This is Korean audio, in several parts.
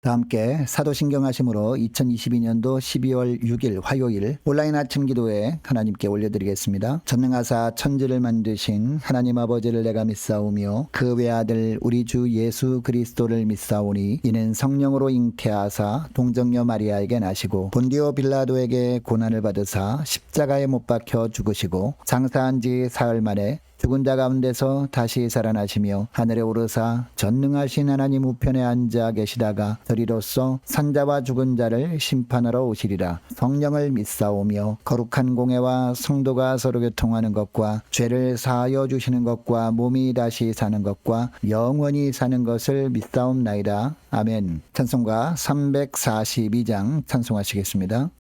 다 함께 사도신경 하심으로 2022년도 12월 6일 화요일 온라인 아침 기도에 하나님께 올려드리겠습니다. 전능하사 천지를 만드신 하나님 아버지를 내가 믿사오며 그 외아들 우리 주 예수 그리스도를 믿사오니 이는 성령으로 잉태하사 동정녀 마리아에게 나시고 본디오 빌라도에게 고난을 받으사 십자가에 못 박혀 죽으시고 장사한 지 사흘 만에 죽은 자 가운데서 다시 살아나시며 하늘에 오르사 전능하신 하나님 우편에 앉아 계시다가 저리로서 산자와 죽은 자를 심판하러 오시리라. 성령을 믿사오며 거룩한 공회와 성도가 서로 교통하는 것과 죄를 사하여 주시는 것과 몸이 다시 사는 것과 영원히 사는 것을 믿사옵나이다. 아멘. 찬송가 342장 찬송하시겠습니다.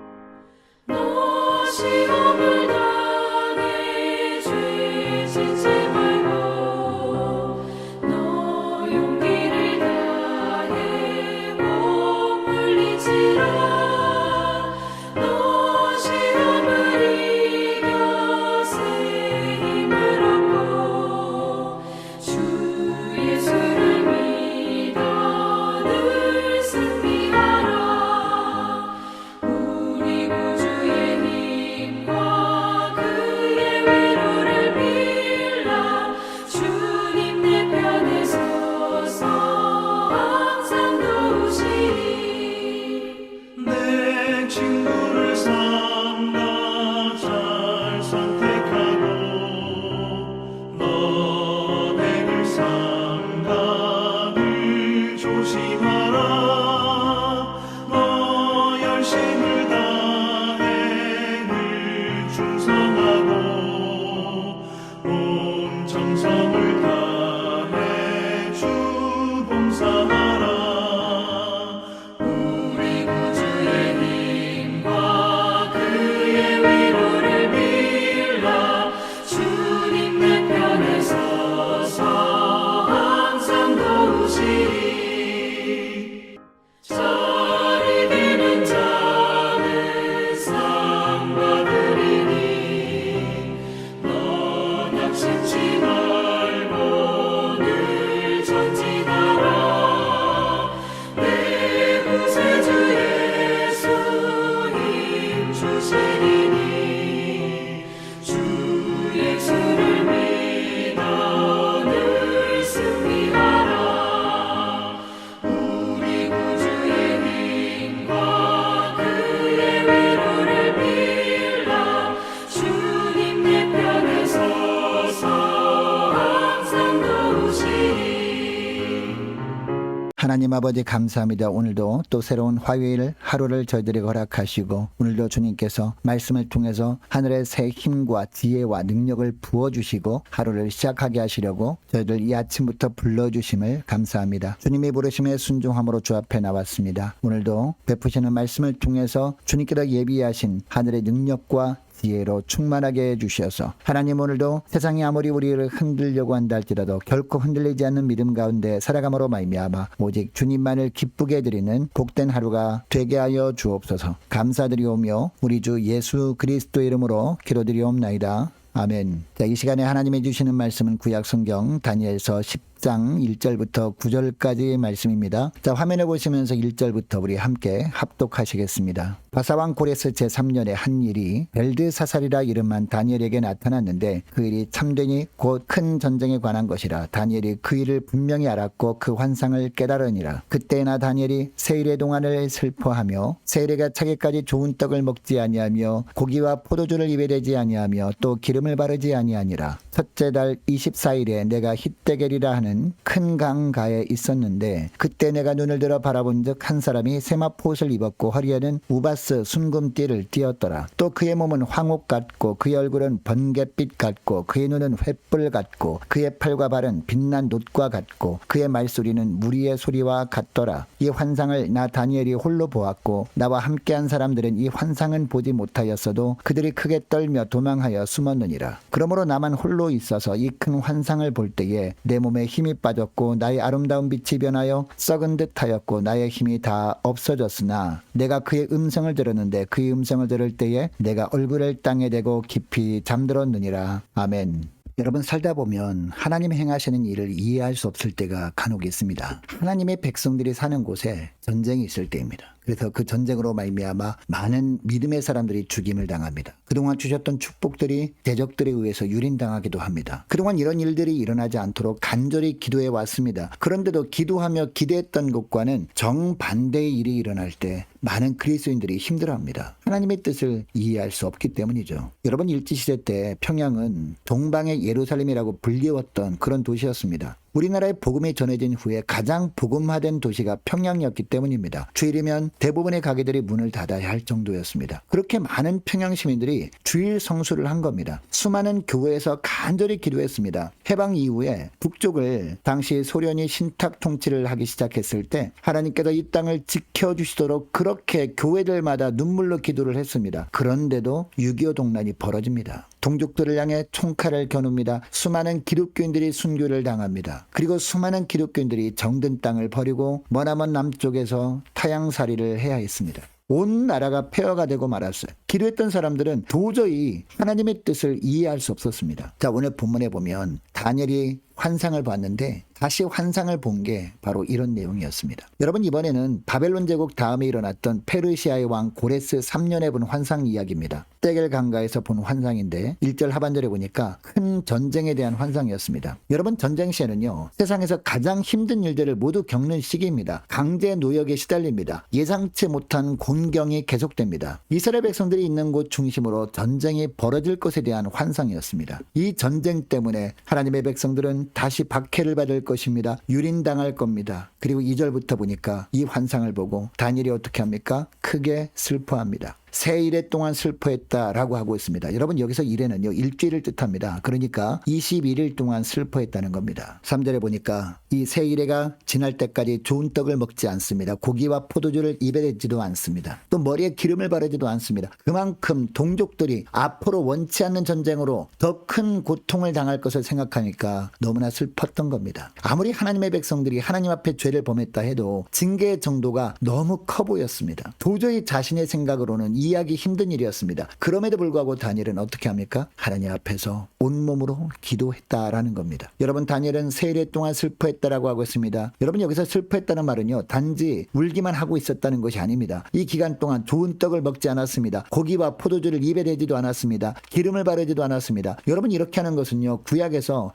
하나님 아버지 감사합니다. 오늘도 또 새로운 화요일 하루를 저희들에게 허락하시고 오늘도 주님께서 말씀을 통해서 하늘의 새 힘과 지혜와 능력을 부어주시고 하루를 시작하게 하시려고 저희들 이 아침부터 불러주심을 감사합니다. 주님이 부르심에 순종함으로 주 앞에 나왔습니다. 오늘도 베푸시는 말씀을 통해서 주님께서 예비하신 하늘의 능력과 지혜로 충만하게 해주셔서 하나님 오늘도 세상이 아무리 우리를 흔들려고 한다 할지라도 결코 흔들리지 않는 믿음 가운데 살아감으로 말미암아 오직 주님만을 기쁘게 드리는 복된 하루가 되게 하여 주옵소서. 감사드리오며 우리 주 예수 그리스도 이름으로 기도드리옵나이다. 아멘. 자, 이 시간에 하나님이 주시는 말씀은 구약 성경 다니엘서 10장 1절부터 9절까지의 말씀입니다. 자, 화면에 보시면서 1절부터 우리 함께 합독하시겠습니다. 바사왕 고레스 제3년에 한 일이 벨드사살이라 이름한 다니엘에게 나타났는데 그 일이 참되니 곧 큰 전쟁에 관한 것이라. 다니엘이 그 일을 분명히 알았고 그 환상을 깨달으니라. 그때나 다니엘이 세일의 동안을 슬퍼하며 세일에가 차기까지 좋은 떡을 먹지 아니하며 고기와 포도주를 입에 대지 아니하며 또 기름을 바르지 아니하니라. 첫째 달 24일에 내가 hit데겔이라 하는 큰 강가에 있었는데 그때 내가 눈을 들어 바라본즉 한 사람이 세마포옷을 입었고 허리에는 우바스 순금띠를 띠었더라. 또 그의 몸은 황옥 같고 그의 얼굴은 번갯빛 같고 그의 눈은 횃불 같고 그의 팔과 발은 빛난 놋과 같고 그의 말소리는 무리의 소리와 같더라. 이 환상을 나 다니엘이 홀로 보았고 나와 함께한 사람들은 이 환상은 보지 못하였어도 그들이 크게 떨며 도망하여 숨었느니라. 그러므로 나만 홀로 있어서 이 큰 환상을 볼 때에 내 몸에 힘이 빠졌고 나의 아름다운 빛이 변하여 썩은 듯 하였고 나의 힘이 다 없어졌으나 내가 그의 음성을 들었는데 그의 음성을 들을 때에 내가 얼굴을 땅에 대고 깊이 잠들었느니라. 아멘. 여러분 살다 보면 하나님 행하시는 일을 이해할 수 없을 때가 간혹 있습니다. 하나님의 백성들이 사는 곳에 전쟁이 있을 때입니다. 그래서 그 전쟁으로 말미암아 많은 믿음의 사람들이 죽임을 당합니다. 그동안 주셨던 축복들이 대적들에 의해서 유린당하기도 합니다. 그동안 이런 일들이 일어나지 않도록 간절히 기도해 왔습니다. 그런데도 기도하며 기대했던 것과는 정반대의 일이 일어날 때 많은 그리스도인들이 힘들어합니다. 하나님의 뜻을 이해할 수 없기 때문이죠. 여러분 일제시대 때 평양은 동방의 예루살렘이라고 불리웠던 그런 도시였습니다. 우리나라에 복음이 전해진 후에 가장 복음화된 도시가 평양이었기 때문입니다. 주일이면 대부분의 가게들이 문을 닫아야 할 정도였습니다. 그렇게 많은 평양 시민들이 주일 성수를 한 겁니다. 수많은 교회에서 간절히 기도했습니다. 해방 이후에 북쪽을 당시 소련이 신탁 통치를 하기 시작했을 때 하나님께서 이 땅을 지켜주시도록 그렇게 교회들마다 눈물로 기도를 했습니다. 그런데도 6.25 동란이 벌어집니다. 동족들을 향해 총칼을 겨눕니다. 수많은 기독교인들이 순교를 당합니다. 그리고 수많은 기독교인들이 정든 땅을 버리고 머나먼 남쪽에서 타향살이를 해야 했습니다. 온 나라가 폐허가 되고 말았어요. 기도했던 사람들은 도저히 하나님의 뜻을 이해할 수 없었습니다. 자, 오늘 본문에 보면 다니엘이 환상을 봤는데 다시 환상을 본 게 바로 이런 내용이었습니다. 여러분 이번에는 바벨론 제국 다음에 일어났던 페르시아의 왕 고레스 3년에 본 환상 이야기입니다. 떼겔 강가에서 본 환상인데 1절 하반절에 보니까 큰 전쟁에 대한 환상이었습니다. 여러분 전쟁 시에는요 세상에서 가장 힘든 일들을 모두 겪는 시기입니다. 강제 노역에 시달립니다. 예상치 못한 곤경이 계속됩니다. 이스라엘 백성들이 있는 곳 중심으로 전쟁이 벌어질 것에 대한 환상이었습니다. 이 전쟁 때문에 하나님의 백성들은 다시 박해를 받을 것입니다. 유린당할 겁니다. 그리고 2절부터 보니까 이 환상을 보고 다니엘이 어떻게 합니까? 크게 슬퍼합니다. 세 일해 동안 슬퍼했다라고 하고 있습니다. 여러분 여기서 일해는요 일주일을 뜻합니다. 그러니까 21일 동안 슬퍼했다는 겁니다. 3절에 보니까 이 세 일해가 지날 때까지 좋은 떡을 먹지 않습니다. 고기와 포도주를 입에 대지도 않습니다. 또 머리에 기름을 바르지도 않습니다. 그만큼 동족들이 앞으로 원치 않는 전쟁으로 더 큰 고통을 당할 것을 생각하니까 너무나 슬펐던 겁니다. 아무리 하나님의 백성들이 하나님 앞에 죄를 범했다 해도 징계의 정도가 너무 커 보였습니다. 도저히 자신의 생각으로는 이해하기 힘든 일이었습니다. 그럼에도 불구하고 다니엘은 어떻게 합니까? 하나님 앞에서 온몸으로 기도했다라는 겁니다. 여러분 다니엘은 세 일해 동안 슬퍼했다라고 하고 있습니다. 여러분 여기서 슬퍼했다는 말은요 단지 울기만 하고 있었다는 것이 아닙니다. 이 기간 동안 좋은 떡을 먹지 않았습니다. 고기와 포도주를 입에 대지도 않았습니다. 기름을 바르지도 않았습니다. 여러분 이렇게 하는 것은요 구약에서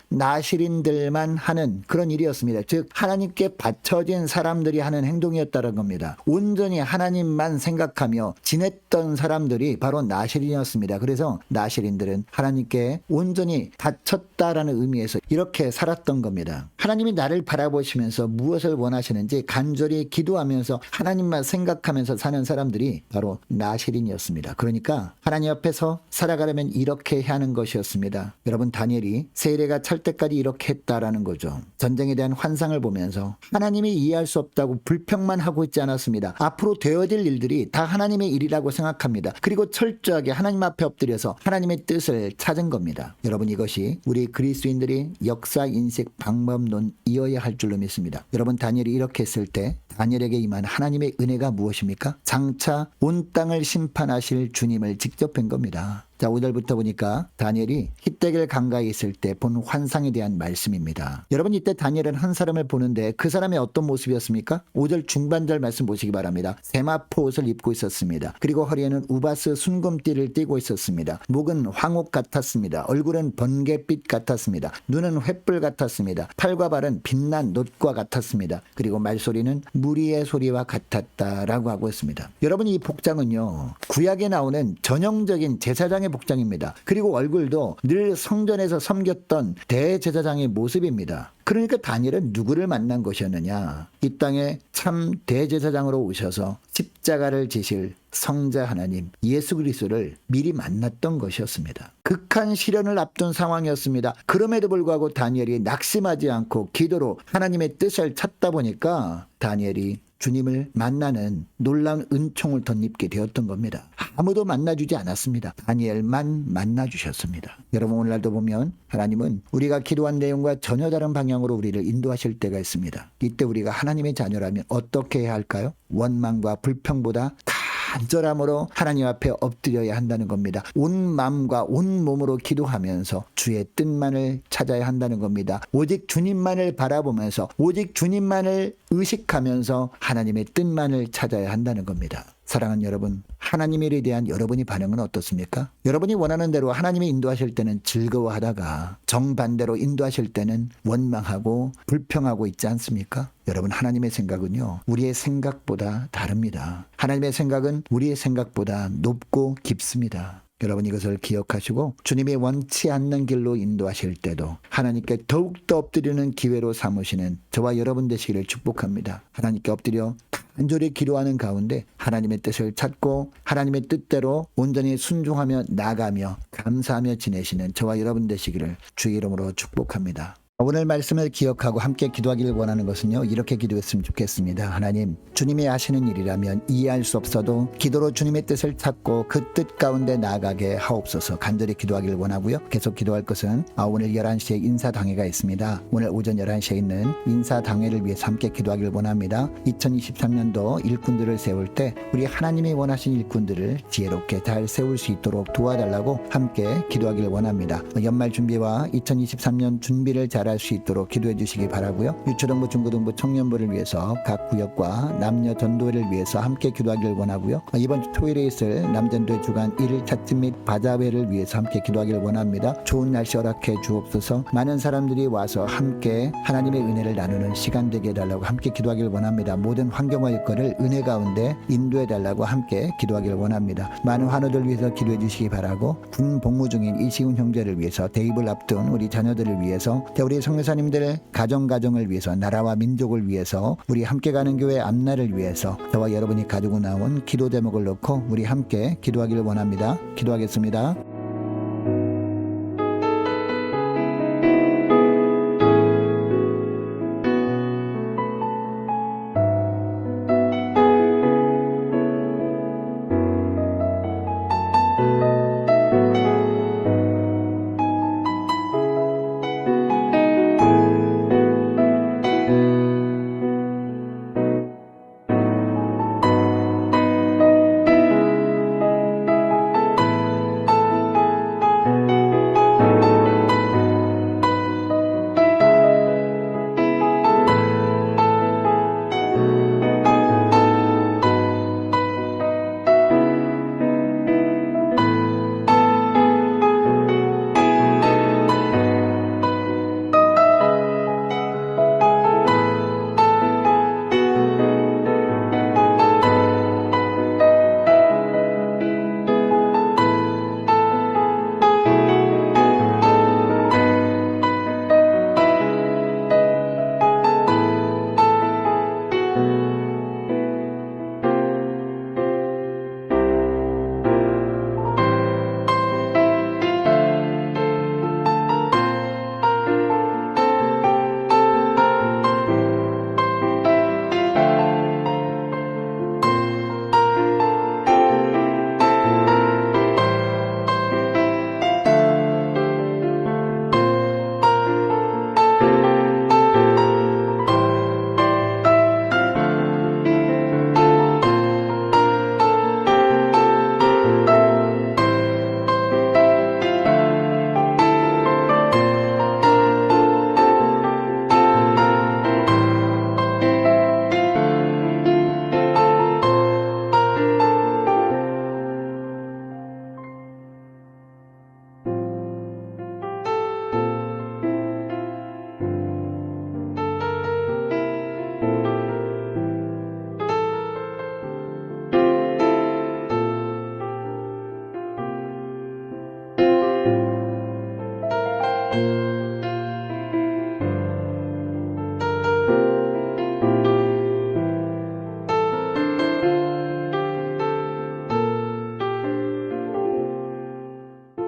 나실인들만 하는 그런 일이었습니다. 즉 하나님께 바쳐진 사람들이 하는 행동이었다는 겁니다. 온전히 하나님만 생각하며 지냈던 사람들이 바로 나실인이었습니다. 그래서 나실인들은 하나님께 온전히 바쳤다라는 의미에서 이렇게 살았던 겁니다. 하나님이 나를 바라보시면서 무엇을 원하시는지 간절히 기도하면서 하나님만 생각하면서 사는 사람들이 바로 나실인이었습니다. 그러니까 하나님 앞에서 살아가려면 이렇게 해야 하는 것이었습니다. 여러분 다니엘이 세례가 찰 때까지 이렇게 했다라는 거죠. 전쟁에 대한 환상을 보면서 하나님이 이해할 수 없다고 불평만 하고 있지 않았습니다. 앞으로 되어질 일들이 다 하나님의 일이라고 생각합니다. 그리고 철저하게 하나님 앞에 엎드려서 하나님의 뜻을 찾은 겁니다. 여러분 이것이 우리 그리스도인들이 역사 인식 방법론이어야 할 줄로 믿습니다. 여러분 다니엘이 이렇게 했을 때 다니엘에게 임한 하나님의 은혜가 무엇입니까? 장차 온 땅을 심판하실 주님을 직접 뵌 겁니다. 자 5절부터 보니까 다니엘이 히데겔 강가에 있을 때 본 환상에 대한 말씀입니다. 여러분 이때 다니엘은 한 사람을 보는데 그 사람의 어떤 모습이었습니까? 5절 중반절 말씀 보시기 바랍니다. 세마포 옷을 입고 있었습니다. 그리고 허리에는 우바스 순금띠를 띠고 있었습니다. 목은 황옥 같았습니다. 얼굴은 번갯빛 같았습니다. 눈은 횃불 같았습니다. 팔과 발은 빛난 놋과 같았습니다. 그리고 말소리는 무리의 소리와 같았다라고 하고 있습니다. 여러분 이 복장은요 구약에 나오는 전형적인 제사장의 복장입니다. 그리고 얼굴도 늘 성전에서 섬겼던 대제사장의 모습입니다. 그러니까 다니엘은 누구를 만난 것이었느냐? 이 땅에 참 대제사장으로 오셔서 십자가를 지실 성자 하나님 예수 그리스도를 미리 만났던 것이었습니다. 극한 시련을 앞둔 상황이었습니다. 그럼에도 불구하고 다니엘이 낙심하지 않고 기도로 하나님의 뜻을 찾다 보니까 다니엘이 주님을 만나는 놀라운 은총을 덧입게 되었던 겁니다. 아무도 만나주지 않았습니다. 다니엘만 만나주셨습니다. 여러분 오늘날도 보면 하나님은 우리가 기도한 내용과 전혀 다른 방향으로 우리를 인도하실 때가 있습니다. 이때 우리가 하나님의 자녀라면 어떻게 해야 할까요? 원망과 불평보다 간절함으로 하나님 앞에 엎드려야 한다는 겁니다. 온 마음과 온 몸으로 기도하면서 주의 뜻만을 찾아야 한다는 겁니다. 오직 주님만을 바라보면서 오직 주님만을 의식하면서 하나님의 뜻만을 찾아야 한다는 겁니다. 사랑하는 여러분, 하나님의 일에 대한 여러분의 반응은 어떻습니까? 여러분이 원하는 대로 하나님이 인도하실 때는 즐거워하다가 정반대로 인도하실 때는 원망하고 불평하고 있지 않습니까? 여러분, 하나님의 생각은요, 우리의 생각보다 다릅니다. 하나님의 생각은 우리의 생각보다 높고 깊습니다. 여러분, 이것을 기억하시고 주님이 원치 않는 길로 인도하실 때도 하나님께 더욱더 엎드리는 기회로 삼으시는 저와 여러분 되시기를 축복합니다. 하나님께 엎드려 간절히 기도하는 가운데 하나님의 뜻을 찾고 하나님의 뜻대로 온전히 순종하며 나가며 감사하며 지내시는 저와 여러분 되시기를 주의 이름으로 축복합니다. 오늘 말씀을 기억하고 함께 기도하기를 원하는 것은요, 이렇게 기도했으면 좋겠습니다. 하나님, 주님이 하시는 일이라면 이해할 수 없어도 기도로 주님의 뜻을 찾고 그 뜻 가운데 나아가게 하옵소서. 간절히 기도하기를 원하고요. 계속 기도할 것은 오늘 11시에 인사당회가 있습니다. 오늘 오전 11시에 있는 인사당회를 위해서 함께 기도하기를 원합니다. 2023년도 일꾼들을 세울 때 우리 하나님이 원하신 일꾼들을 지혜롭게 잘 세울 수 있도록 도와달라고 함께 기도하기를 원합니다. 연말 준비와 2023년 준비를 잘할 수 있도록 기도해 주시기 바라고요. 유초등부, 중고등부, 청년부를 위해서 각 구역과 남녀 전도회를 위해서 함께 기도하기를 원하고요. 이번 주 토요일에 있을 남전도회 주간 1일 찻집 및 바자회를 위해서 함께 기도하기를 원합니다. 좋은 날씨 허락해 주옵소서. 많은 사람들이 와서 함께 하나님의 은혜를 나누는 시간 되게 해달라고 함께 기도하기를 원합니다. 모든 환경과 일거를 은혜 가운데 인도해 달라고 함께 기도하기를 원합니다. 많은 환우들 위해서 기도해 주시기 바라고, 군 복무 중인 이시훈 형제를 위해서, 대입을 앞둔 우리 자녀들을 위해서, 우리 성교사님들 가정을 위해서, 나라와 민족을 위해서, 우리 함께 가는 교회 앞날을 위해서 저와 여러분이 가지고 나온 기도 제목을 놓고 우리 함께 기도하기를 원합니다. 기도하겠습니다.